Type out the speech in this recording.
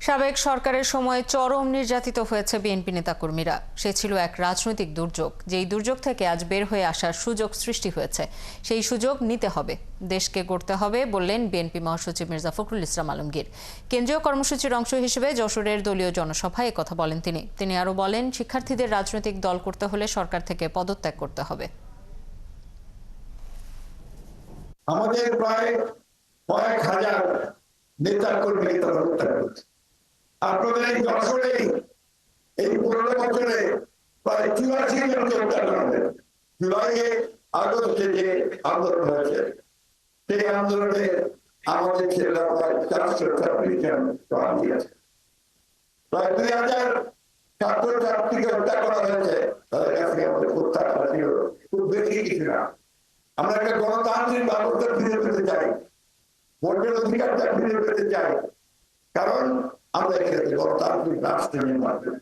সাবেক সরকারের সময় চরম নির্যাতিত হয়েছে বিএনপি নেতাকর্মীরা। সে ছিল এক রাজনৈতিক দুর্যোগ, যেই দুর্যোগ থেকে আজ বের হয়ে আসার সুযোগ সৃষ্টি হয়েছে। সেই সুযোগ নিতে হবে, দেশকে গড়তে হবে বললেন বিএনপি মহাসচিব মির্জা ফখরুল ইসলাম আলমগীর। কেন্দ্রীয় কর্মসূচির অংশ হিসেবে যশোরের দলীয় জনসভায় একথা বলেন তিনি আরও বলেন, শিক্ষার্থীদের রাজনৈতিক দল করতে হলে সরকার থেকে পদত্যাগ করতে হবে। আমাদের প্রায় কয়েক হাজার নেতা কর্মী তারা হত্যা করেছে। আপনাদের এই যশোরে এই 15 বছরে প্রায় 84 জনকে হত্যা করা হয়েছে। জুলাইয়ে আগস্টে যে আন্দোলন হয়েছে, সেই আন্দোলনে আমাদের ছেলেরা প্রায় 426 জন প্রাণ দিয়েছে। প্রায় 2000 ছাত্রছাত্রীকে হত্যা করা হয়েছে। তাদের কাছে আমাদের প্রত্যাশা ছিল খুব বেশি কিছু না। আমরা একটা গণতান্ত্রিক ব্যবস্থা ফিরে পেতে চাই, ভোটের অধিকারটা ফিরে পেতে চাই, কারণ আমরা এখানে গণতান্ত্রিক রাষ্ট্র নির্মাণ করি।